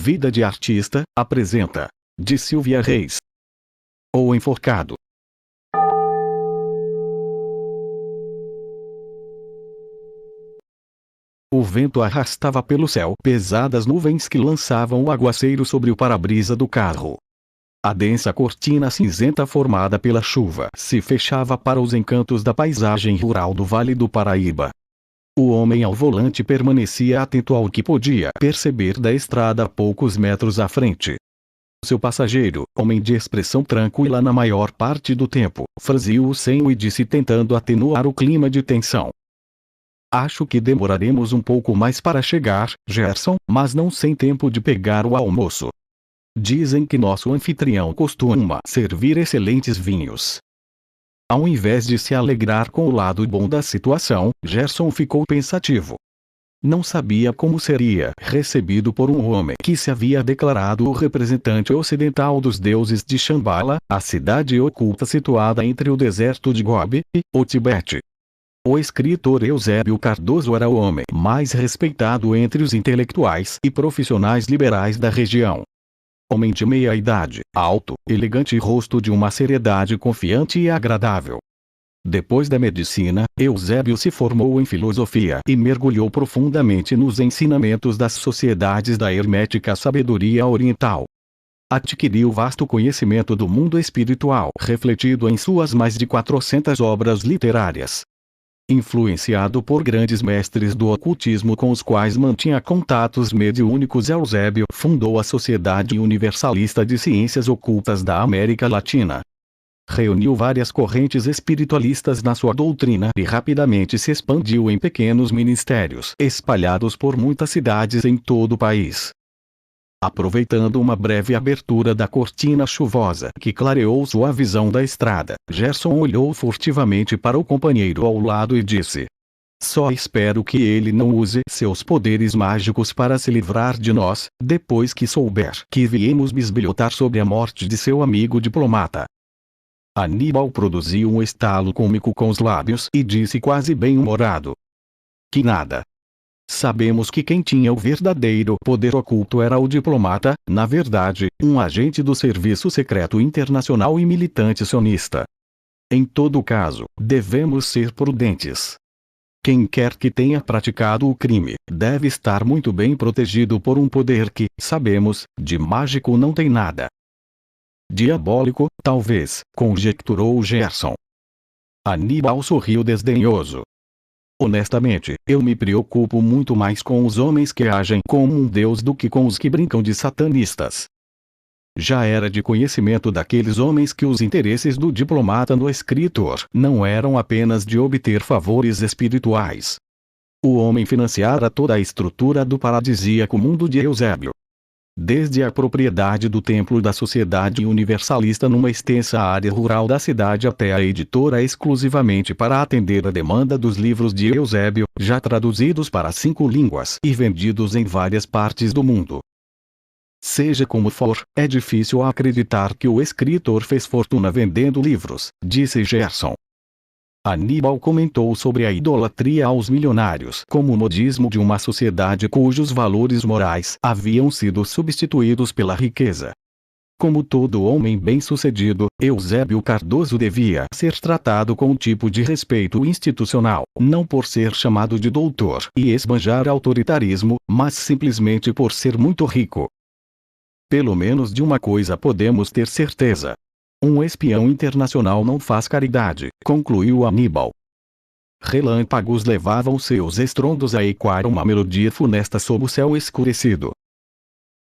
Vida de Artista, apresenta, de Silvia Reis. O Enforcado. O vento arrastava pelo céu pesadas nuvens que lançavam o aguaceiro sobre o para-brisa do carro. A densa cortina cinzenta formada pela chuva se fechava para os encantos da paisagem rural do Vale do Paraíba. O homem ao volante permanecia atento ao que podia perceber da estrada a poucos metros à frente. Seu passageiro, homem de expressão tranquila na maior parte do tempo, franziu o senho e disse tentando atenuar o clima de tensão: "Acho que demoraremos um pouco mais para chegar, Gerson, mas não sem tempo de pegar o almoço. Dizem que nosso anfitrião costuma servir excelentes vinhos." Ao invés de se alegrar com o lado bom da situação, Gerson ficou pensativo. Não sabia como seria recebido por um homem que se havia declarado o representante ocidental dos deuses de Shambhala, a cidade oculta situada entre o deserto de Gobi e o Tibete. O escritor Eusébio Cardoso era o homem mais respeitado entre os intelectuais e profissionais liberais da região. Homem de meia-idade, alto, elegante e rosto de uma seriedade confiante e agradável. Depois da medicina, Eusébio se formou em filosofia e mergulhou profundamente nos ensinamentos das sociedades da hermética sabedoria oriental. Adquiriu vasto conhecimento do mundo espiritual, refletido em suas mais de 400 obras literárias. Influenciado por grandes mestres do ocultismo com os quais mantinha contatos mediúnicos, Eusébio fundou a Sociedade Universalista de Ciências Ocultas da América Latina. Reuniu várias correntes espiritualistas na sua doutrina e rapidamente se expandiu em pequenos ministérios espalhados por muitas cidades em todo o país. Aproveitando uma breve abertura da cortina chuvosa que clareou sua visão da estrada, Gerson olhou furtivamente para o companheiro ao lado e disse: "Só espero que ele não use seus poderes mágicos para se livrar de nós, depois que souber que viemos bisbilhotar sobre a morte de seu amigo diplomata." Aníbal produziu um estalo cômico com os lábios e disse quase bem-humorado: "Que nada. Sabemos que quem tinha o verdadeiro poder oculto era o diplomata, na verdade, um agente do Serviço Secreto Internacional e militante sionista. Em todo caso, devemos ser prudentes. Quem quer que tenha praticado o crime, deve estar muito bem protegido por um poder que, sabemos, de mágico não tem nada." "Diabólico, talvez", conjecturou Gerson. Aníbal sorriu desdenhoso. "Honestamente, eu me preocupo muito mais com os homens que agem como um deus do que com os que brincam de satanistas." Já era de conhecimento daqueles homens que os interesses do diplomata no escritor não eram apenas de obter favores espirituais. O homem financiara toda a estrutura do paradisíaco mundo de Eusébio. Desde a propriedade do templo da Sociedade Universalista numa extensa área rural da cidade até a editora exclusivamente para atender a demanda dos livros de Eusébio, já traduzidos para 5 línguas e vendidos em várias partes do mundo. Seja como for, é difícil acreditar que o escritor fez fortuna vendendo livros, disse Gerson. Aníbal comentou sobre a idolatria aos milionários como o modismo de uma sociedade cujos valores morais haviam sido substituídos pela riqueza. Como todo homem bem-sucedido, Eusébio Cardoso devia ser tratado com um tipo de respeito institucional, não por ser chamado de doutor e esbanjar autoritarismo, mas simplesmente por ser muito rico. Pelo menos de uma coisa podemos ter certeza: um espião internacional não faz caridade, concluiu Aníbal. Relâmpagos levavam seus estrondos a ecoar uma melodia funesta sob o céu escurecido.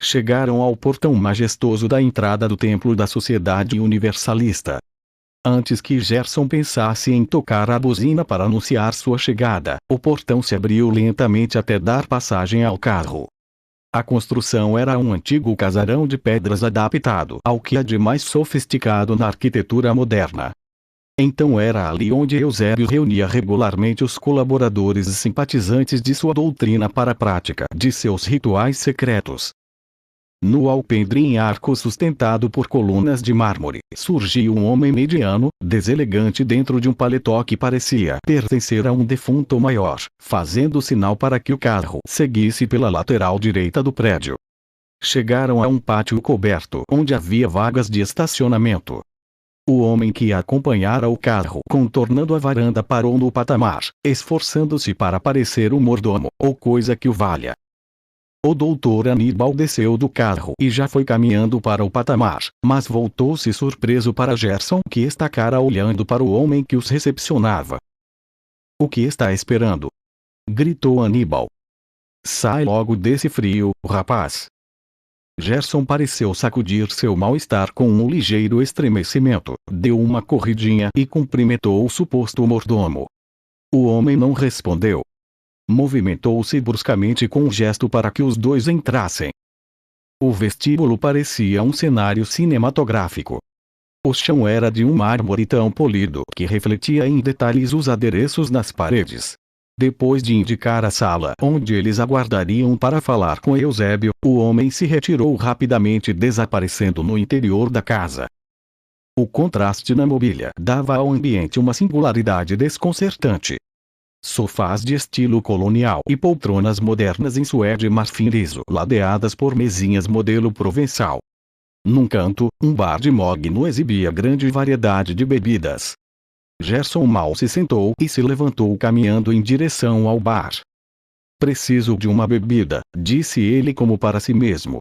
Chegaram ao portão majestoso da entrada do templo da Sociedade Universalista. Antes que Gerson pensasse em tocar a buzina para anunciar sua chegada, o portão se abriu lentamente até dar passagem ao carro. A construção era um antigo casarão de pedras adaptado ao que há de mais sofisticado na arquitetura moderna. Então era ali onde Eusébio reunia regularmente os colaboradores e simpatizantes de sua doutrina para a prática de seus rituais secretos. No alpendre em arco sustentado por colunas de mármore, surgia um homem mediano, deselegante dentro de um paletó que parecia pertencer a um defunto maior, fazendo sinal para que o carro seguisse pela lateral direita do prédio. Chegaram a um pátio coberto onde havia vagas de estacionamento. O homem que acompanhara o carro contornando a varanda parou no patamar, esforçando-se para parecer um mordomo, ou coisa que o valha. O doutor Aníbal desceu do carro e já foi caminhando para o patamar, mas voltou-se surpreso para Gerson, que estacara olhando para o homem que os recepcionava. "O que está esperando?" gritou Aníbal. "Sai logo desse frio, rapaz." Gerson pareceu sacudir seu mal-estar com um ligeiro estremecimento, deu uma corridinha e cumprimentou o suposto mordomo. O homem não respondeu. Movimentou-se bruscamente com um gesto para que os dois entrassem. O vestíbulo parecia um cenário cinematográfico. O chão era de um mármore tão polido que refletia em detalhes os adereços nas paredes. Depois de indicar a sala onde eles aguardariam para falar com Eusébio, o homem se retirou rapidamente, desaparecendo no interior da casa. O contraste na mobília dava ao ambiente uma singularidade desconcertante. Sofás de estilo colonial e poltronas modernas em suede marfim liso, ladeadas por mesinhas modelo provençal. Num canto, um bar de mogno exibia grande variedade de bebidas. Gerson mal se sentou e se levantou caminhando em direção ao bar. "Preciso de uma bebida", disse ele como para si mesmo.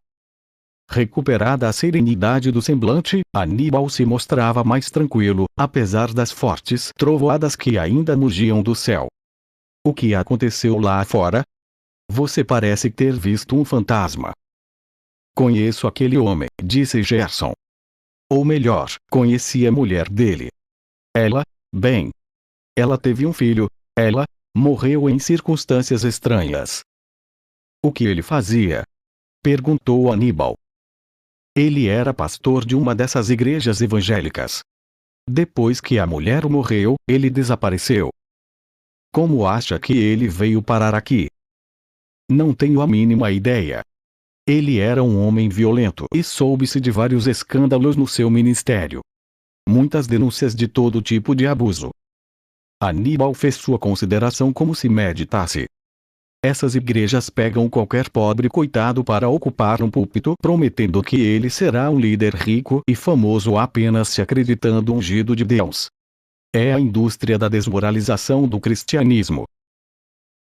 Recuperada a serenidade do semblante, Aníbal se mostrava mais tranquilo, apesar das fortes trovoadas que ainda mugiam do céu. "O que aconteceu lá fora? Você parece ter visto um fantasma." "Conheço aquele homem", disse Gerson. "Ou melhor, conheci a mulher dele. Ela, bem. Ela teve um filho. Ela morreu em circunstâncias estranhas." "O que ele fazia?" perguntou Aníbal. "Ele era pastor de uma dessas igrejas evangélicas. Depois que a mulher morreu, ele desapareceu." "Como acha que ele veio parar aqui?" "Não tenho a mínima ideia. Ele era um homem violento e soube-se de vários escândalos no seu ministério. Muitas denúncias de todo tipo de abuso." Aníbal fez sua consideração como se meditasse. "Essas igrejas pegam qualquer pobre coitado para ocupar um púlpito prometendo que ele será um líder rico e famoso apenas se acreditando ungido de Deus. É a indústria da desmoralização do cristianismo."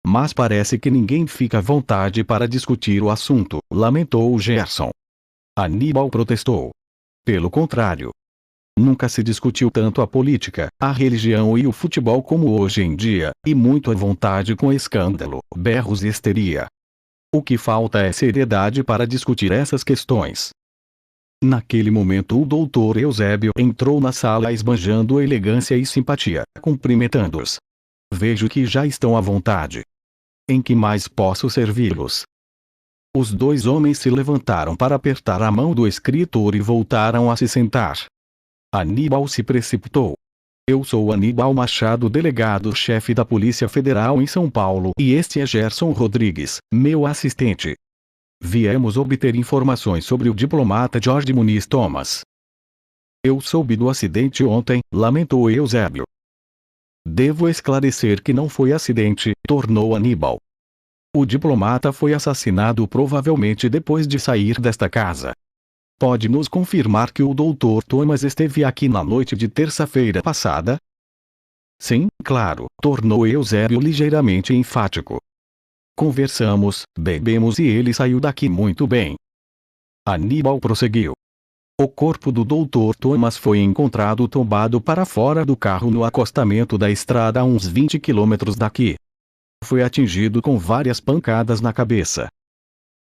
"Mas parece que ninguém fica à vontade para discutir o assunto", lamentou Gerson. Aníbal protestou. "Pelo contrário. Nunca se discutiu tanto a política, a religião e o futebol como hoje em dia, e muito à vontade com escândalo, berros e histeria. O que falta é seriedade para discutir essas questões." Naquele momento o doutor Eusébio entrou na sala esbanjando elegância e simpatia, cumprimentando-os. "Vejo que já estão à vontade. Em que mais posso servi-los?" Os dois homens se levantaram para apertar a mão do escritor e voltaram a se sentar. Aníbal se precipitou. "Eu sou Aníbal Machado, delegado-chefe da Polícia Federal em São Paulo, e este é Gerson Rodrigues, meu assistente. Viemos obter informações sobre o diplomata Jorge Muniz Thomas." "Eu soube do acidente ontem", lamentou Eusébio. "Devo esclarecer que não foi acidente", tornou Aníbal. "O diplomata foi assassinado provavelmente depois de sair desta casa." "Pode nos confirmar que o Dr. Thomas esteve aqui na noite de terça-feira passada?" "Sim, claro", tornou Eusébio ligeiramente enfático. "Conversamos, bebemos e ele saiu daqui muito bem." Aníbal prosseguiu. "O corpo do Dr. Thomas foi encontrado tombado para fora do carro no acostamento da estrada a uns 20 quilômetros daqui. Foi atingido com várias pancadas na cabeça."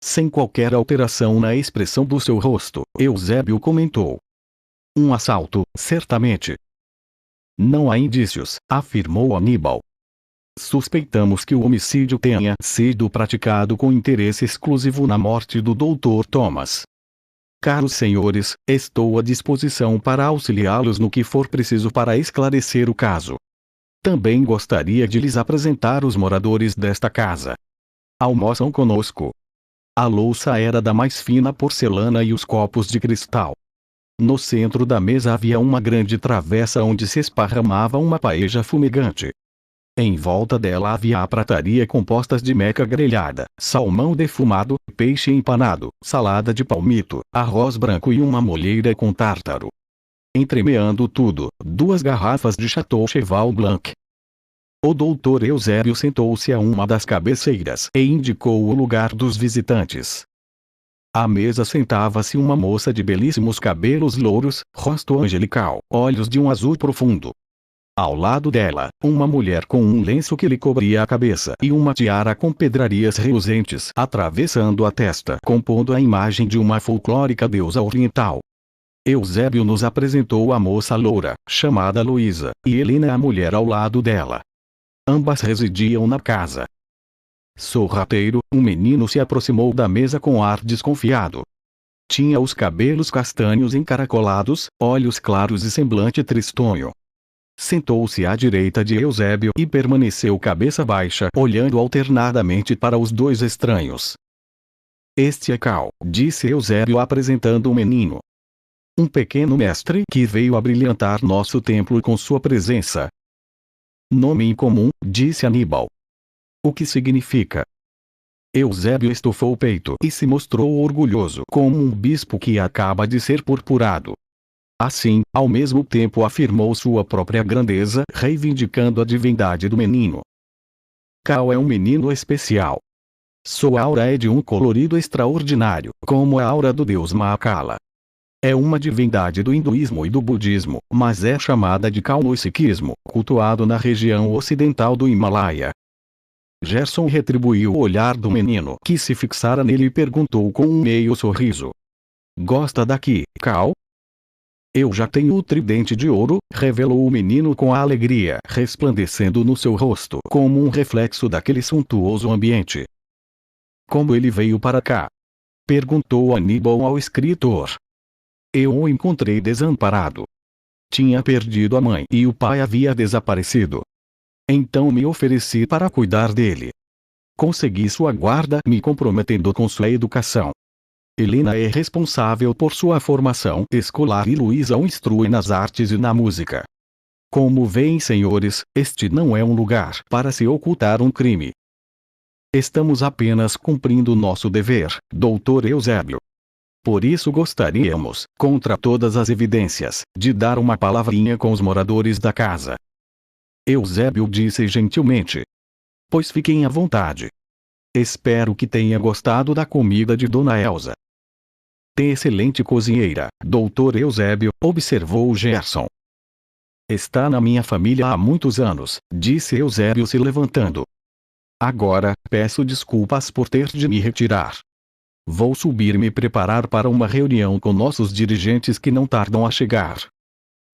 Sem qualquer alteração na expressão do seu rosto, Eusébio comentou. "Um assalto, certamente." "Não há indícios", afirmou Aníbal. "Suspeitamos que o homicídio tenha sido praticado com interesse exclusivo na morte do Dr. Thomas. Caros senhores, estou à disposição para auxiliá-los no que for preciso para esclarecer o caso. Também gostaria de lhes apresentar os moradores desta casa. Almoçam conosco." A louça era da mais fina porcelana e os copos de cristal. No centro da mesa havia uma grande travessa onde se esparramava uma paeja fumegante. Em volta dela havia a prataria compostas de meca grelhada, salmão defumado, peixe empanado, salada de palmito, arroz branco e uma molheira com tártaro. Entremeando tudo, 2 garrafas de Chateau Cheval Blanc. O doutor Eusébio sentou-se a uma das cabeceiras e indicou o lugar dos visitantes. À mesa sentava-se uma moça de belíssimos cabelos louros, rosto angelical, olhos de um azul profundo. Ao lado dela, uma mulher com um lenço que lhe cobria a cabeça e uma tiara com pedrarias reluzentes atravessando a testa, compondo a imagem de uma folclórica deusa oriental. Eusébio nos apresentou a moça loura, chamada Luísa, e Helena a mulher ao lado dela. Ambas residiam na casa. Sorrateiro, um menino se aproximou da mesa com ar desconfiado. Tinha os cabelos castanhos encaracolados, olhos claros e semblante tristonho. Sentou-se à direita de Eusébio e permaneceu cabeça baixa, olhando alternadamente para os 2 estranhos. Este é Cal, disse Eusébio apresentando o menino. Um pequeno mestre que veio a brilhantar nosso templo com sua presença. Nome incomum, disse Aníbal. O que significa? Eusébio estufou o peito e se mostrou orgulhoso como um bispo que acaba de ser purpurado. Assim, ao mesmo tempo afirmou sua própria grandeza, reivindicando a divindade do menino. Cal é um menino especial. Sua aura é de um colorido extraordinário, como a aura do deus Mahakala. É uma divindade do hinduísmo e do budismo, mas é chamada de Cal no sikhismo, cultuado na região ocidental do Himalaia. Gerson retribuiu o olhar do menino, que se fixara nele e perguntou com um meio sorriso. Gosta daqui, Cal? Eu já tenho o tridente de ouro, revelou o menino com a alegria resplandecendo no seu rosto como um reflexo daquele suntuoso ambiente. Como ele veio para cá? Perguntou Aníbal ao escritor. Eu o encontrei desamparado. Tinha perdido a mãe e o pai havia desaparecido. Então me ofereci para cuidar dele. Consegui sua guarda me comprometendo com sua educação. Helena é responsável por sua formação escolar e Luísa o instrui nas artes e na música. Como veem, senhores, este não é um lugar para se ocultar um crime. Estamos apenas cumprindo nosso dever, doutor Eusébio. Por isso gostaríamos, contra todas as evidências, de dar uma palavrinha com os moradores da casa. Eusébio disse gentilmente. Pois fiquem à vontade. Espero que tenha gostado da comida de Dona Elsa. Tem excelente cozinheira, doutor Eusébio, observou Gerson. Está na minha família há muitos anos, disse Eusébio se levantando. Agora, peço desculpas por ter de me retirar. Vou subir e me preparar para uma reunião com nossos dirigentes que não tardam a chegar.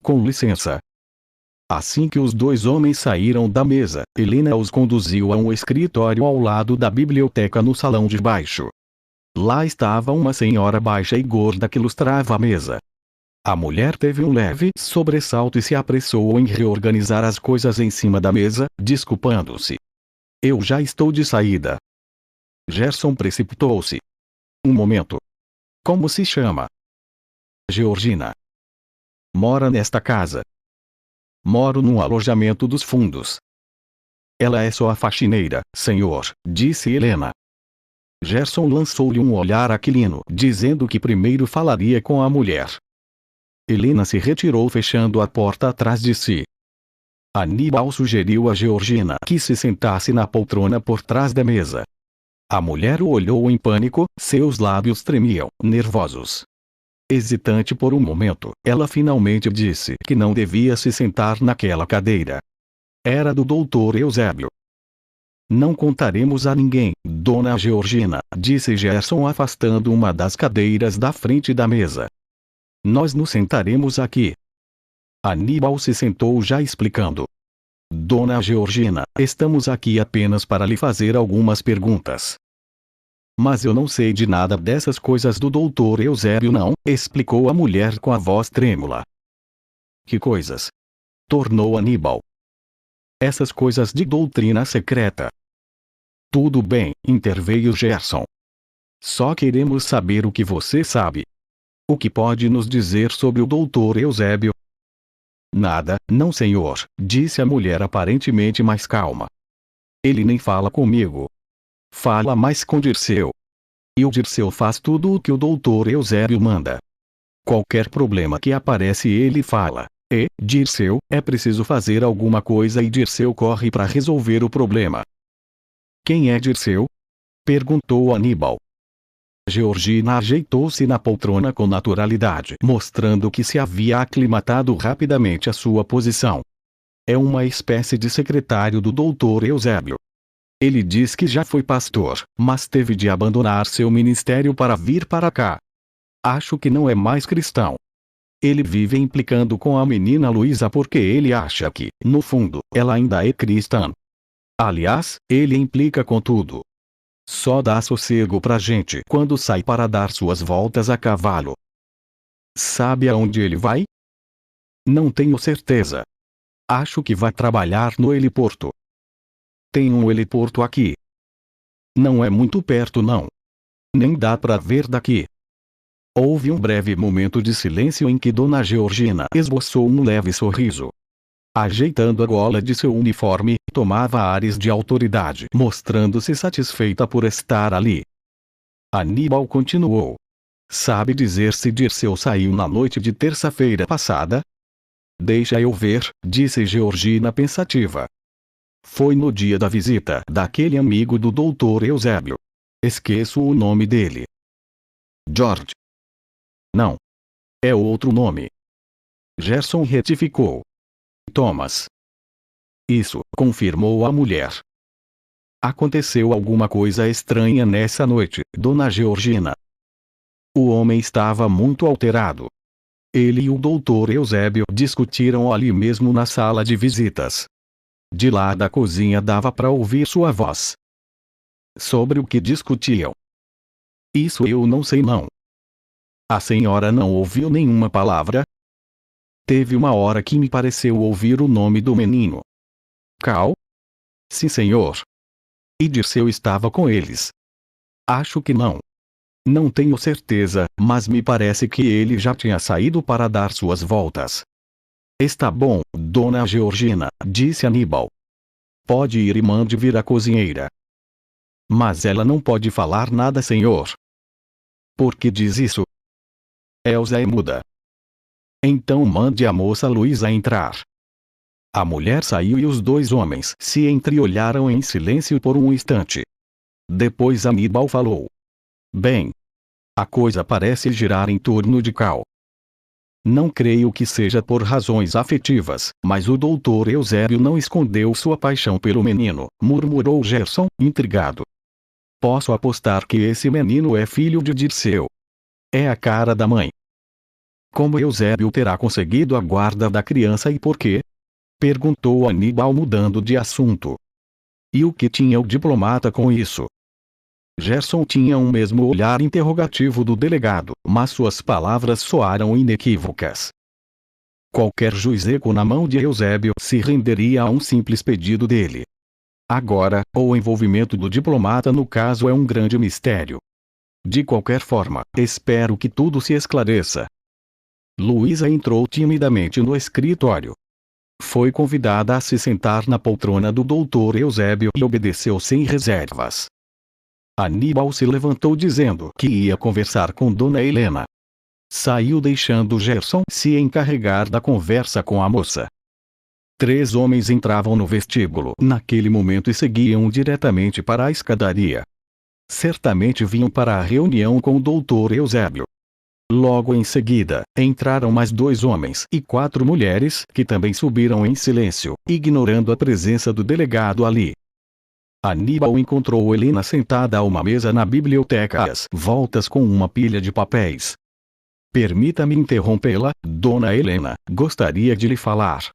Com licença. Assim que os 2 homens saíram da mesa, Helena os conduziu a um escritório ao lado da biblioteca no salão de baixo. Lá estava uma senhora baixa e gorda que lustrava a mesa. A mulher teve um leve sobressalto e se apressou em reorganizar as coisas em cima da mesa, desculpando-se. Eu já estou de saída. Gerson precipitou-se. Um momento. Como se chama? Georgina. Mora nesta casa. Moro num alojamento dos fundos. Ela é só a faxineira, senhor, disse Helena. Gerson lançou-lhe um olhar aquilino, dizendo que primeiro falaria com a mulher. Helena se retirou fechando a porta atrás de si. Aníbal sugeriu a Georgina que se sentasse na poltrona por trás da mesa. A mulher o olhou em pânico, seus lábios tremiam, nervosos. Hesitante por um momento, ela finalmente disse que não devia se sentar naquela cadeira. Era do doutor Eusébio. Não contaremos a ninguém, dona Georgina, disse Gerson afastando uma das cadeiras da frente da mesa. Nós nos sentaremos aqui. Aníbal se sentou já explicando. Dona Georgina, estamos aqui apenas para lhe fazer algumas perguntas. Mas eu não sei de nada dessas coisas do doutor Eusébio não, explicou a mulher com a voz trêmula. Que coisas? Tornou Aníbal. Essas coisas de doutrina secreta. Tudo bem, interveio Gerson. Só queremos saber o que você sabe. O que pode nos dizer sobre o doutor Eusébio? Nada, não senhor, disse a mulher aparentemente mais calma. Ele nem fala comigo. Fala mais com Dirceu. E o Dirceu faz tudo o que o doutor Eusébio manda. Qualquer problema que aparece ele fala. E, Dirceu, é preciso fazer alguma coisa e Dirceu corre para resolver o problema. Quem é Dirceu? Perguntou Aníbal. Georgina ajeitou-se na poltrona com naturalidade, mostrando que se havia aclimatado rapidamente à sua posição. É uma espécie de secretário do doutor Eusébio. Ele diz que já foi pastor, mas teve de abandonar seu ministério para vir para cá. Acho que não é mais cristão. Ele vive implicando com a menina Luísa porque ele acha que, no fundo, ela ainda é cristã. Aliás, ele implica com tudo. Só dá sossego pra gente quando sai para dar suas voltas a cavalo. Sabe aonde ele vai? Não tenho certeza. Acho que vai trabalhar no heliporto. Tem um heliporto aqui. Não é muito perto não. Nem dá pra ver daqui. Houve um breve momento de silêncio em que Dona Georgina esboçou um leve sorriso. Ajeitando a gola de seu uniforme, tomava ares de autoridade, mostrando-se satisfeita por estar ali. Aníbal continuou. Sabe dizer se Dirceu saiu na noite de terça-feira passada? Deixa eu ver, disse Georgina pensativa. Foi no dia da visita daquele amigo do doutor Eusébio. Esqueço o nome dele. George. Não. É outro nome. Gerson retificou. Thomas. Isso, confirmou a mulher. Aconteceu alguma coisa estranha nessa noite, Dona Georgina. O homem estava muito alterado. Ele e o doutor Eusébio discutiram ali mesmo na sala de visitas. De lá da cozinha dava para ouvir sua voz. Sobre o que discutiam? Isso eu não sei não. A senhora não ouviu nenhuma palavra? Teve uma hora que me pareceu ouvir o nome do menino. Cal? Sim, senhor. E Dirceu estava com eles. Acho que não. Não tenho certeza, mas me parece que ele já tinha saído para dar suas voltas. Está bom, Dona Georgina, disse Aníbal. Pode ir e mande vir a cozinheira. Mas ela não pode falar nada, senhor. Por que diz isso? Elsa é muda. Então mande a moça Luísa entrar. A mulher saiu e os dois homens se entreolharam em silêncio por um instante. Depois Aníbal falou. Bem. A coisa parece girar em torno de Cal. Não creio que seja por razões afetivas, mas o doutor Eusébio não escondeu sua paixão pelo menino, murmurou Gerson, intrigado. Posso apostar que esse menino é filho de Dirceu. É a cara da mãe. Como Eusébio terá conseguido a guarda da criança e por quê? Perguntou Aníbal mudando de assunto. E o que tinha o diplomata com isso? Gerson tinha o mesmo olhar interrogativo do delegado, mas suas palavras soaram inequívocas. Qualquer juizeco na mão de Eusébio se renderia a um simples pedido dele. Agora, o envolvimento do diplomata no caso é um grande mistério. De qualquer forma, espero que tudo se esclareça. Luísa entrou timidamente no escritório. Foi convidada a se sentar na poltrona do doutor Eusébio e obedeceu sem reservas. Aníbal se levantou dizendo que ia conversar com Dona Helena. Saiu deixando Gerson se encarregar da conversa com a moça. 3 homens entravam no vestíbulo naquele momento e seguiam diretamente para a escadaria. Certamente vinham para a reunião com o doutor Eusébio. Logo em seguida, entraram mais 2 homens e 4 mulheres que também subiram em silêncio, ignorando a presença do delegado ali. Aníbal encontrou Helena sentada a uma mesa na biblioteca às voltas com uma pilha de papéis. Permita-me interrompê-la, Dona Helena, gostaria de lhe falar.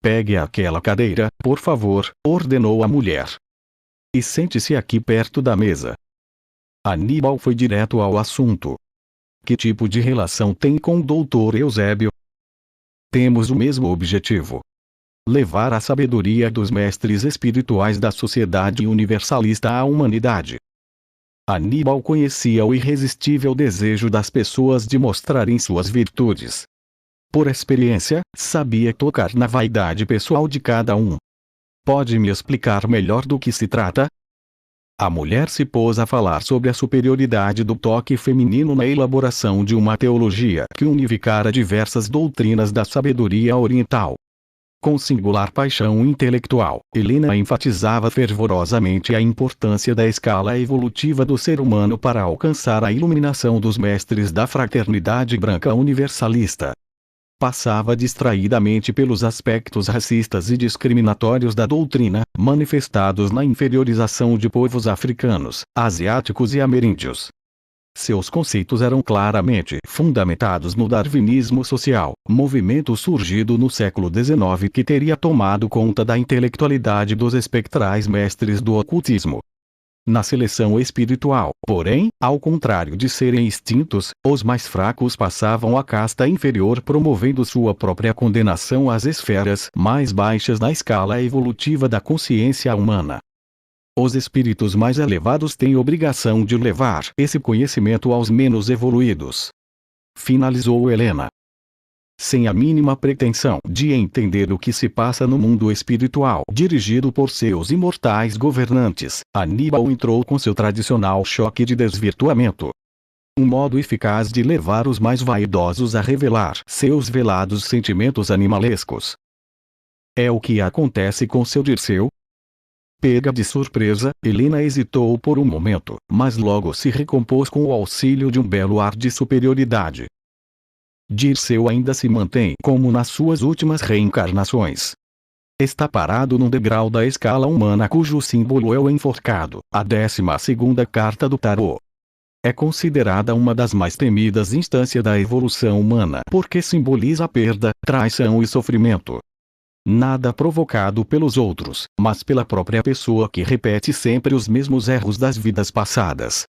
Pegue aquela cadeira, por favor, ordenou a mulher. E sente-se aqui perto da mesa. Aníbal foi direto ao assunto. Que tipo de relação tem com o doutor Eusébio? Temos o mesmo objetivo. Levar a sabedoria dos mestres espirituais da sociedade universalista à humanidade. Aníbal conhecia o irresistível desejo das pessoas de mostrarem suas virtudes. Por experiência, sabia tocar na vaidade pessoal de cada um. Pode me explicar melhor do que se trata? A mulher se pôs a falar sobre a superioridade do toque feminino na elaboração de uma teologia que unificara diversas doutrinas da sabedoria oriental. Com singular paixão intelectual, Helena enfatizava fervorosamente a importância da escala evolutiva do ser humano para alcançar a iluminação dos mestres da fraternidade branca universalista. Passava distraidamente pelos aspectos racistas e discriminatórios da doutrina, manifestados na inferiorização de povos africanos, asiáticos e ameríndios. Seus conceitos eram claramente fundamentados no darwinismo social, movimento surgido no século XIX que teria tomado conta da intelectualidade dos espectrais mestres do ocultismo. Na seleção espiritual, porém, ao contrário de serem extintos, os mais fracos passavam à casta inferior promovendo sua própria condenação às esferas mais baixas na escala evolutiva da consciência humana. Os espíritos mais elevados têm obrigação de levar esse conhecimento aos menos evoluídos. Finalizou Helena. Sem a mínima pretensão de entender o que se passa no mundo espiritual dirigido por seus imortais governantes, Aníbal entrou com seu tradicional choque de desvirtuamento. Um modo eficaz de levar os mais vaidosos a revelar seus velados sentimentos animalescos. É o que acontece com seu Dirceu? Pega de surpresa, Helena hesitou por um momento, mas logo se recompôs com o auxílio de um belo ar de superioridade. Dirceu ainda se mantém como nas suas últimas reencarnações. Está parado num degrau da escala humana cujo símbolo é o enforcado, a 12ª carta do tarô. É considerada uma das mais temidas instâncias da evolução humana porque simboliza a perda, traição e sofrimento. Nada provocado pelos outros, mas pela própria pessoa que repete sempre os mesmos erros das vidas passadas.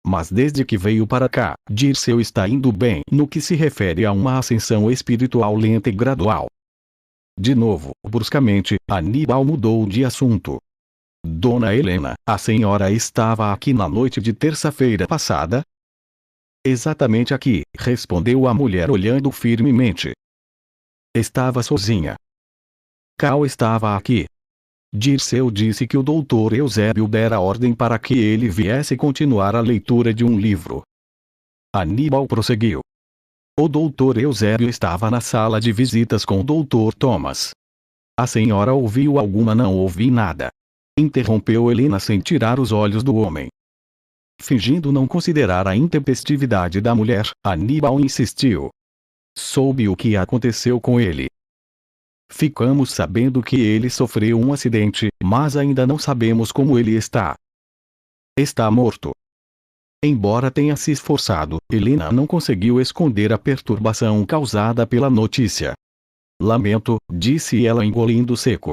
Mas desde que veio para cá, Dirceu está indo bem no que se refere a uma ascensão espiritual lenta e gradual. De novo, bruscamente, Aníbal mudou de assunto. Dona Helena, a senhora estava aqui na noite de terça-feira passada? Exatamente aqui, respondeu a mulher olhando firmemente. Estava sozinha. Cal estava aqui. Dirceu disse que o doutor Eusébio dera ordem para que ele viesse continuar a leitura de um livro. Aníbal prosseguiu. O doutor Eusébio estava na sala de visitas com o doutor Thomas. A senhora ouviu alguma? Não ouvi nada. Interrompeu Helena sem tirar os olhos do homem. Fingindo não considerar a intempestividade da mulher, Aníbal insistiu. Soube o que aconteceu com ele. Ficamos sabendo que ele sofreu um acidente, mas ainda não sabemos como ele está. Está morto. Embora tenha se esforçado, Helena não conseguiu esconder a perturbação causada pela notícia. Lamento, disse ela engolindo seco.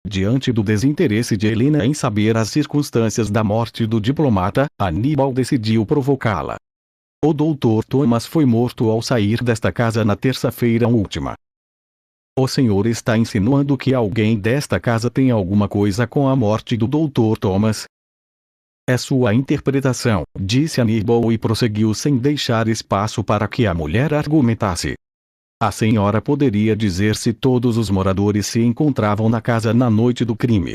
Diante do desinteresse de Helena em saber as circunstâncias da morte do diplomata, Aníbal decidiu provocá-la. O doutor Thomas foi morto ao sair desta casa na terça-feira última. O senhor está insinuando que alguém desta casa tem alguma coisa com a morte do Dr. Thomas? É sua interpretação, disse Aníbal e prosseguiu sem deixar espaço para que a mulher argumentasse. A senhora poderia dizer se todos os moradores se encontravam na casa na noite do crime.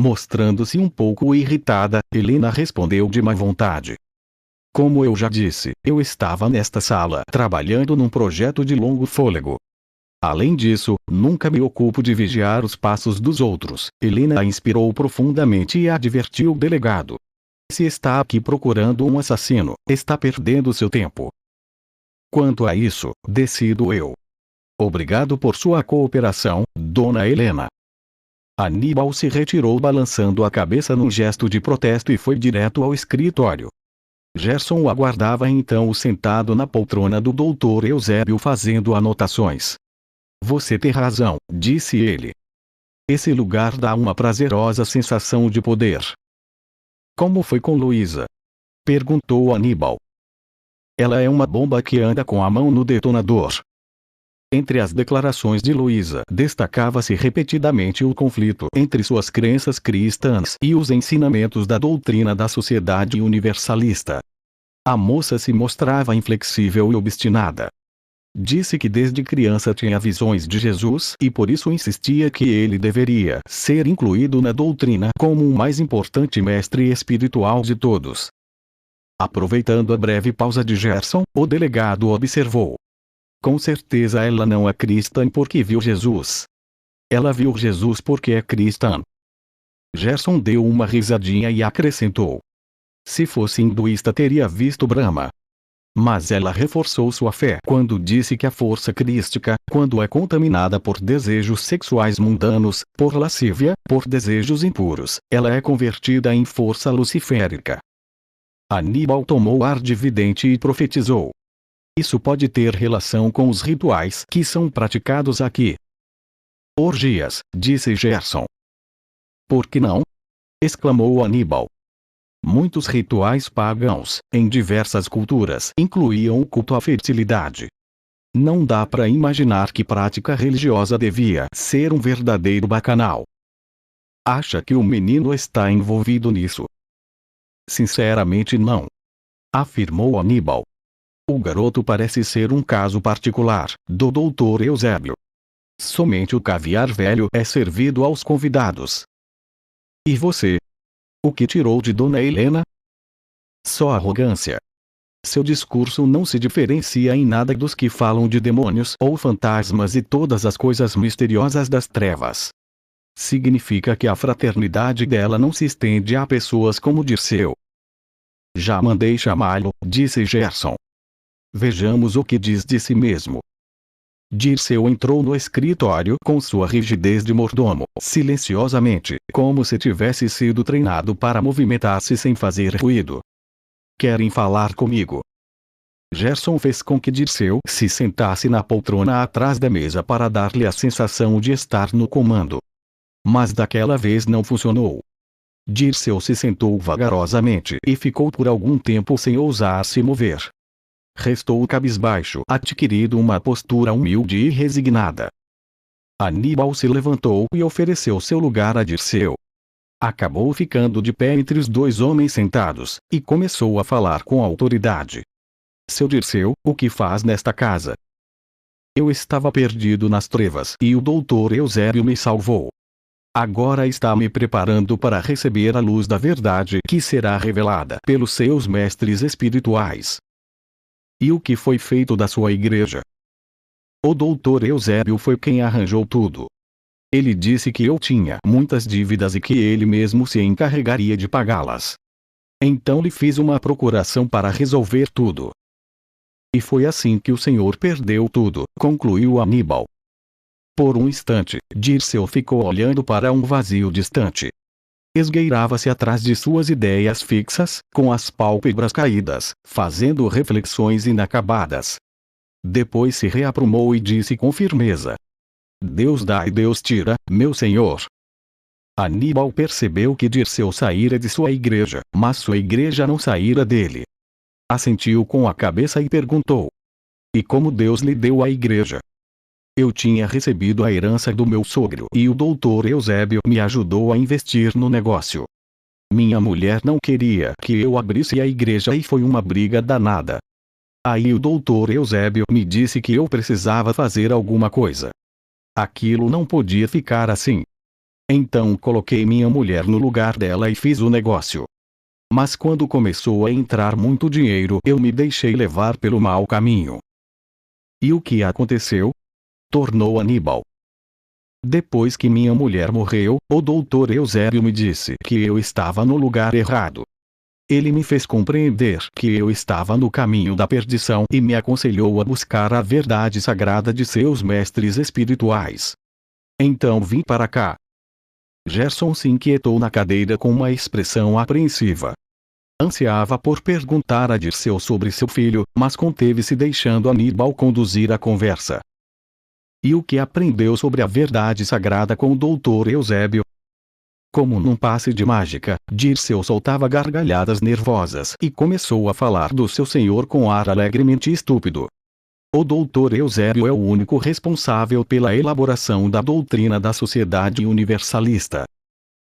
Mostrando-se um pouco irritada, Helena respondeu de má vontade. Como eu já disse, eu estava nesta sala trabalhando num projeto de longo fôlego. Além disso, nunca me ocupo de vigiar os passos dos outros. Helena a inspirou profundamente e advertiu o delegado. Se está aqui procurando um assassino, está perdendo seu tempo. Quanto a isso, decido eu. Obrigado por sua cooperação, Dona Helena. Aníbal se retirou balançando a cabeça num gesto de protesto e foi direto ao escritório. Gerson o aguardava então sentado na poltrona do Dr. Eusébio fazendo anotações. Você tem razão, disse ele. Esse lugar dá uma prazerosa sensação de poder. Como foi com Luísa? Perguntou Aníbal. Ela é uma bomba que anda com a mão no detonador. Entre as declarações de Luísa destacava-se repetidamente o conflito entre suas crenças cristãs e os ensinamentos da doutrina da Sociedade Universalista. A moça se mostrava inflexível e obstinada. Disse que desde criança tinha visões de Jesus e por isso insistia que ele deveria ser incluído na doutrina como o mais importante mestre espiritual de todos. Aproveitando a breve pausa de Gerson, o delegado observou. Com certeza ela não é cristã porque viu Jesus. Ela viu Jesus porque é cristã. Gerson deu uma risadinha e acrescentou. Se fosse hinduísta teria visto Brahma. Mas ela reforçou sua fé quando disse que a força crística, quando é contaminada por desejos sexuais mundanos, por lascívia, por desejos impuros, ela é convertida em força luciférica. Aníbal tomou ar de vidente e profetizou. Isso pode ter relação com os rituais que são praticados aqui. Orgias, disse Gerson. Por que não? Exclamou Aníbal. Muitos rituais pagãos, em diversas culturas, incluíam o culto à fertilidade. Não dá para imaginar que prática religiosa devia ser um verdadeiro bacanal. Acha que o menino está envolvido nisso? Sinceramente não. Afirmou Aníbal. O garoto parece ser um caso particular, do Dr. Eusébio. Somente o caviar velho é servido aos convidados. E você? O que tirou de Dona Helena? Só arrogância. Seu discurso não se diferencia em nada dos que falam de demônios ou fantasmas e todas as coisas misteriosas das trevas. Significa que a fraternidade dela não se estende a pessoas como Dirceu. Já mandei chamá-lo, disse Gerson. Vejamos o que diz de si mesmo. Dirceu entrou no escritório com sua rigidez de mordomo, silenciosamente, como se tivesse sido treinado para movimentar-se sem fazer ruído. Querem falar comigo? Gerson fez com que Dirceu se sentasse na poltrona atrás da mesa para dar-lhe a sensação de estar no comando. Mas daquela vez não funcionou. Dirceu se sentou vagarosamente e ficou por algum tempo sem ousar se mover. Restou cabisbaixo, adquirindo uma postura humilde e resignada. Aníbal se levantou e ofereceu seu lugar a Dirceu. Acabou ficando de pé entre os dois homens sentados, e começou a falar com autoridade. Seu Dirceu, o que faz nesta casa? Eu estava perdido nas trevas e o Dr. Eusébio me salvou. Agora está me preparando para receber a luz da verdade que será revelada pelos seus mestres espirituais. E o que foi feito da sua igreja? O Dr. Eusébio foi quem arranjou tudo. Ele disse que eu tinha muitas dívidas e que ele mesmo se encarregaria de pagá-las. Então lhe fiz uma procuração para resolver tudo. E foi assim que o senhor perdeu tudo, concluiu Aníbal. Por um instante, Dirceu ficou olhando para um vazio distante. Esgueirava-se atrás de suas ideias fixas, com as pálpebras caídas, fazendo reflexões inacabadas. Depois se reaprumou e disse com firmeza: Deus dá e Deus tira, meu senhor. Aníbal percebeu que Dirceu saíra de sua igreja, mas sua igreja não saíra dele. Assentiu com a cabeça e perguntou: E como Deus lhe deu a igreja? Eu tinha recebido a herança do meu sogro e o Dr. Eusébio me ajudou a investir no negócio. Minha mulher não queria que eu abrisse a igreja e foi uma briga danada. Aí o Dr. Eusébio me disse que eu precisava fazer alguma coisa. Aquilo não podia ficar assim. Então coloquei minha mulher no lugar dela e fiz o negócio. Mas quando começou a entrar muito dinheiro, eu me deixei levar pelo mau caminho. E o que aconteceu? Tornou Aníbal. Depois que minha mulher morreu, o Dr. Eusébio me disse que eu estava no lugar errado. Ele me fez compreender que eu estava no caminho da perdição e me aconselhou a buscar a verdade sagrada de seus mestres espirituais. Então vim para cá. Gerson se inquietou na cadeira com uma expressão apreensiva. Ansiava por perguntar a Dirceu sobre seu filho, mas conteve-se deixando Aníbal conduzir a conversa. E o que aprendeu sobre a verdade sagrada com o Dr. Eusébio? Como num passe de mágica, Dirceu soltava gargalhadas nervosas e começou a falar do seu senhor com ar alegremente estúpido. O Dr. Eusébio é o único responsável pela elaboração da doutrina da Sociedade Universalista.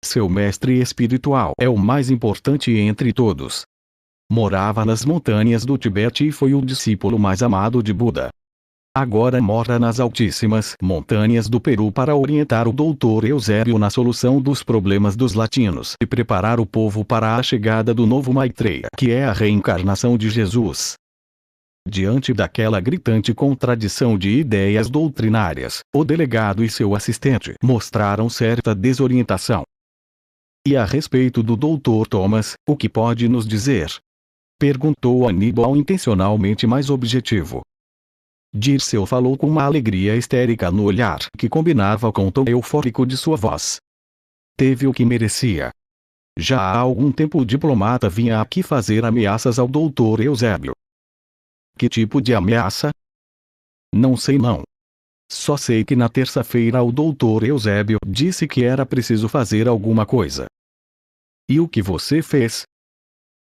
Seu mestre espiritual é o mais importante entre todos. Morava nas montanhas do Tibete e foi o discípulo mais amado de Buda. Agora mora nas altíssimas montanhas do Peru para orientar o Dr. Eusébio na solução dos problemas dos latinos e preparar o povo para a chegada do novo Maitreya, que é a reencarnação de Jesus. Diante daquela gritante contradição de ideias doutrinárias, o delegado e seu assistente mostraram certa desorientação. E a respeito do Dr. Thomas, o que pode nos dizer? Perguntou Aníbal intencionalmente mais objetivo. Dirceu falou com uma alegria histérica no olhar que combinava com o tom eufórico de sua voz. Teve o que merecia. Já há algum tempo o diplomata vinha aqui fazer ameaças ao Dr. Eusébio. Que tipo de ameaça? Não sei não. Só sei que na terça-feira o Dr. Eusébio disse que era preciso fazer alguma coisa. E o que você fez?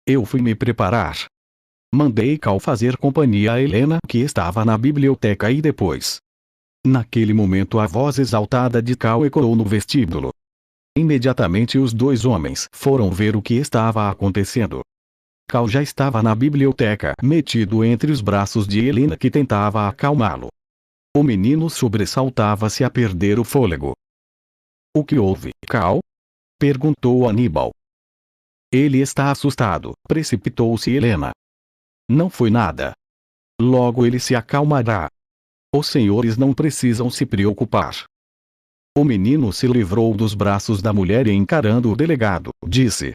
Eu fui me preparar. Mandei Cal fazer companhia a Helena, que estava na biblioteca, e depois. Naquele momento a voz exaltada de Cal ecoou no vestíbulo. Imediatamente os dois homens foram ver o que estava acontecendo. Cal já estava na biblioteca, metido entre os braços de Helena, que tentava acalmá-lo. O menino sobressaltava-se a perder o fôlego. O que houve, Cal? Perguntou Aníbal. Ele está assustado, precipitou-se Helena. Não foi nada. Logo ele se acalmará. Os senhores não precisam se preocupar. O menino se livrou dos braços da mulher e, encarando o delegado, disse: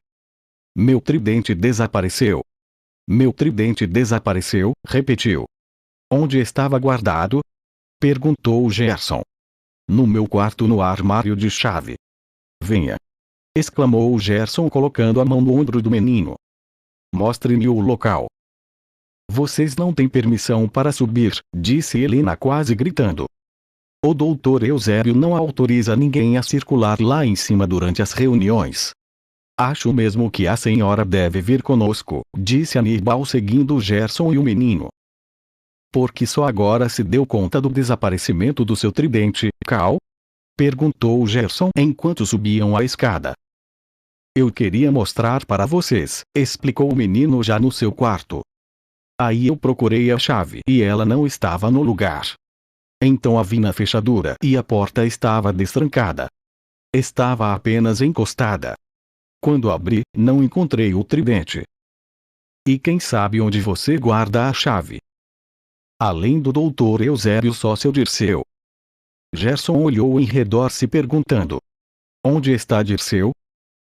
Meu tridente desapareceu. Meu tridente desapareceu, repetiu. Onde estava guardado? Perguntou Gerson. No meu quarto, no armário de chave. Venha. Exclamou Gerson, colocando a mão no ombro do menino. Mostre-me o local. Vocês não têm permissão para subir, disse Helena quase gritando. O Dr. Eusébio não autoriza ninguém a circular lá em cima durante as reuniões. Acho mesmo que a senhora deve vir conosco, disse Aníbal, seguindo Gerson e o menino. Porque só agora se deu conta do desaparecimento do seu tridente, Cal? Perguntou Gerson enquanto subiam a escada. Eu queria mostrar para vocês, explicou o menino já no seu quarto. Aí eu procurei a chave e ela não estava no lugar. Então a vi na fechadura e a porta estava destrancada. Estava apenas encostada. Quando abri, não encontrei o tridente. E quem sabe onde você guarda a chave? Além do Dr. Eusébio, só seu Dirceu. Gerson olhou em redor, se perguntando: Onde está Dirceu?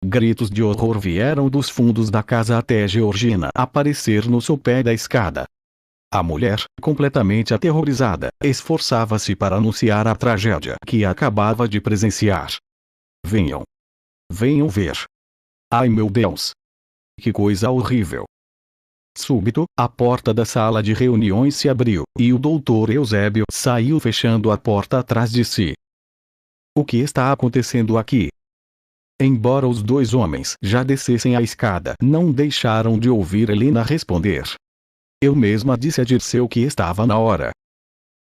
Gritos de horror vieram dos fundos da casa até Georgina aparecer no sopé da escada. A mulher, completamente aterrorizada, esforçava-se para anunciar a tragédia que acabava de presenciar. Venham. Venham ver. Ai meu Deus! Que coisa horrível! Súbito, a porta da sala de reuniões se abriu, e o Dr. Eusébio saiu fechando a porta atrás de si. O que está acontecendo aqui? Embora os dois homens já descessem a escada, não deixaram de ouvir Helena responder. Eu mesma disse a Dirceu que estava na hora.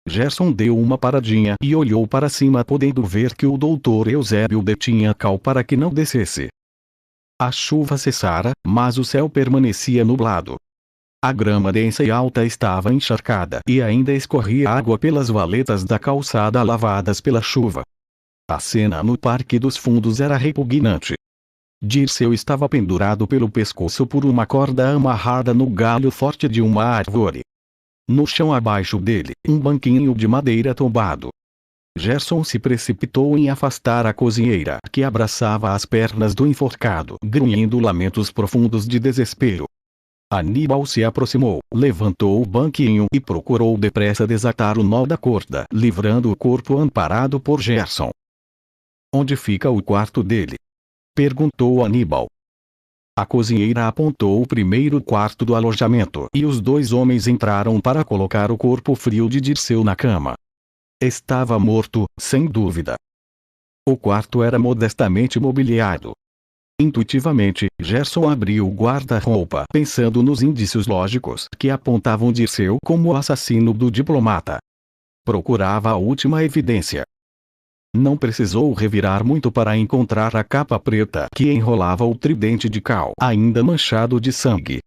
Gerson deu uma paradinha e olhou para cima, podendo ver que o Dr. Eusébio detinha Cal para que não descesse. A chuva cessara, mas o céu permanecia nublado. A grama densa e alta estava encharcada e ainda escorria água pelas valetas da calçada lavadas pela chuva. A cena no Parque dos Fundos era repugnante. Dirceu estava pendurado pelo pescoço por uma corda amarrada no galho forte de uma árvore. No chão abaixo dele, um banquinho de madeira tombado. Gerson se precipitou em afastar a cozinheira, que abraçava as pernas do enforcado, grunhindo lamentos profundos de desespero. Aníbal se aproximou, levantou o banquinho e procurou depressa desatar o nó da corda, livrando o corpo amparado por Gerson. Onde fica o quarto dele? Perguntou Aníbal. A cozinheira apontou o primeiro quarto do alojamento e os dois homens entraram para colocar o corpo frio de Dirceu na cama. Estava morto, sem dúvida. O quarto era modestamente mobiliado. Intuitivamente, Gerson abriu o guarda-roupa, pensando nos indícios lógicos que apontavam Dirceu como o assassino do diplomata. Procurava a última evidência. Não precisou revirar muito para encontrar a capa preta que enrolava o tridente de Cal, ainda manchado de sangue.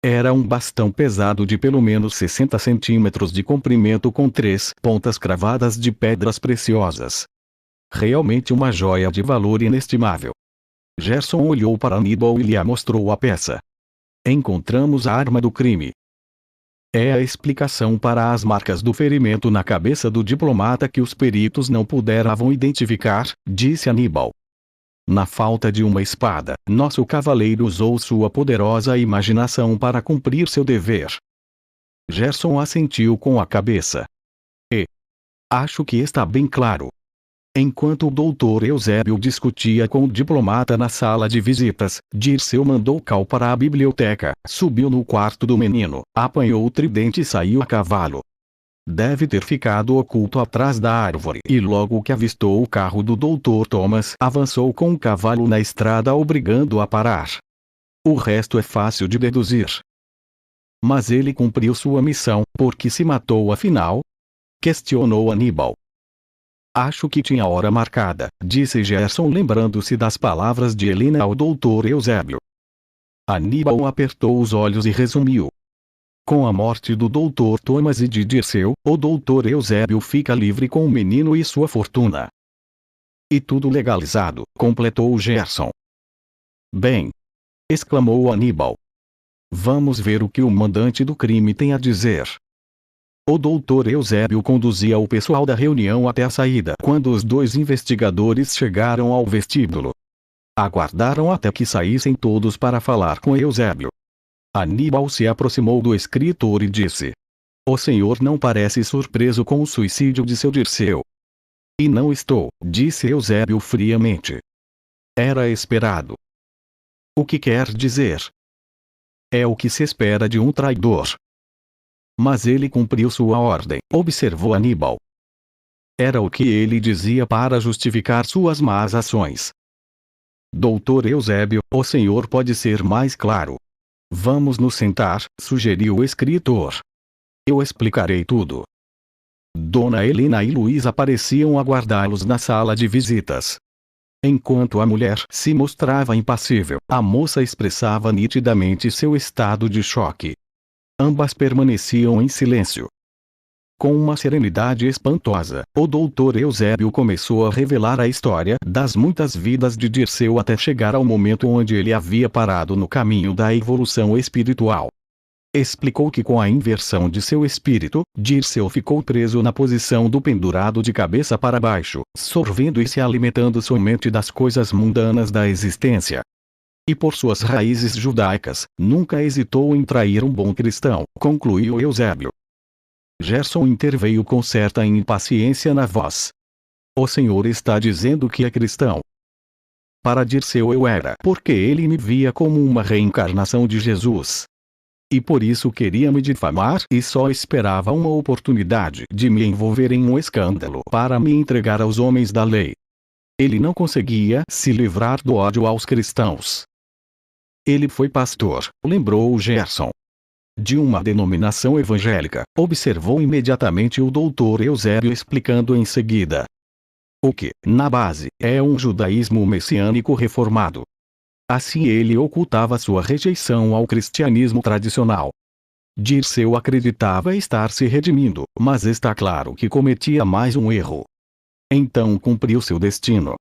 Era um bastão pesado de pelo menos 60 centímetros de comprimento com 3 pontas cravadas de pedras preciosas. Realmente uma joia de valor inestimável. Gerson olhou para Aníbal e lhe mostrou a peça. Encontramos a arma do crime. É a explicação para as marcas do ferimento na cabeça do diplomata que os peritos não puderam identificar, disse Aníbal. Na falta de uma espada, nosso cavaleiro usou sua poderosa imaginação para cumprir seu dever. Gerson assentiu com a cabeça. Acho que está bem claro. Enquanto o doutor Eusébio discutia com o diplomata na sala de visitas, Dirceu mandou Cal para a biblioteca, subiu no quarto do menino, apanhou o tridente e saiu a cavalo. Deve ter ficado oculto atrás da árvore e logo que avistou o carro do Dr. Thomas, avançou com o cavalo na estrada obrigando-o a parar. O resto é fácil de deduzir. Mas ele cumpriu sua missão, porque se matou afinal? Questionou Aníbal. Acho que tinha hora marcada, disse Gerson lembrando-se das palavras de Helena ao Dr. Eusébio. Aníbal apertou os olhos e resumiu. Com a morte do Dr. Thomas e de Dirceu, o Dr. Eusébio fica livre com o menino e sua fortuna. E tudo legalizado, completou Gerson. Bem! Exclamou Aníbal. Vamos ver o que o mandante do crime tem a dizer. O Dr. Eusébio conduzia o pessoal da reunião até a saída quando os dois investigadores chegaram ao vestíbulo. Aguardaram até que saíssem todos para falar com Eusébio. Aníbal se aproximou do escritor e disse: O senhor não parece surpreso com o suicídio de seu Dirceu. E não estou, disse Eusébio friamente. Era esperado. O que quer dizer? É o que se espera de um traidor. Mas ele cumpriu sua ordem, observou Aníbal. Era o que ele dizia para justificar suas más ações. Doutor Eusébio, o senhor pode ser mais claro. Vamos nos sentar, sugeriu o escritor. Eu explicarei tudo. Dona Helena e Luísa pareciam aguardá-los na sala de visitas. Enquanto a mulher se mostrava impassível, a moça expressava nitidamente seu estado de choque. Ambas permaneciam em silêncio. Com uma serenidade espantosa, o doutor Eusébio começou a revelar a história das muitas vidas de Dirceu até chegar ao momento onde ele havia parado no caminho da evolução espiritual. Explicou que com a inversão de seu espírito, Dirceu ficou preso na posição do pendurado de cabeça para baixo, sorvendo e se alimentando somente das coisas mundanas da existência. E por suas raízes judaicas, nunca hesitou em trair um bom cristão, concluiu Eusébio. Gerson interveio com certa impaciência na voz. O senhor está dizendo que é cristão? Para Dirceu eu era, porque ele me via como uma reencarnação de Jesus. E por isso queria me difamar e só esperava uma oportunidade de me envolver em um escândalo para me entregar aos homens da lei. Ele não conseguia se livrar do ódio aos cristãos. Ele foi pastor, lembrou Gerson. De uma denominação evangélica, observou imediatamente o doutor Eusébio explicando em seguida. O que, na base, é um judaísmo messiânico reformado. Assim ele ocultava sua rejeição ao cristianismo tradicional. Dirceu acreditava estar se redimindo, mas está claro que cometia mais um erro. Então cumpriu seu destino.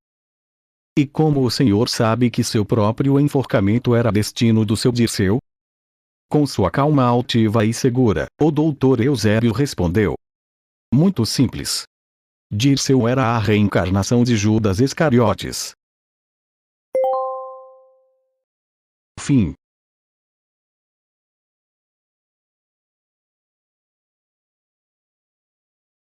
E como o senhor sabe que seu próprio enforcamento era destino do seu Dirceu? Com sua calma altiva e segura, o doutor Eusébio respondeu. Muito simples. Dirceu era a reencarnação de Judas Iscariotes. Fim.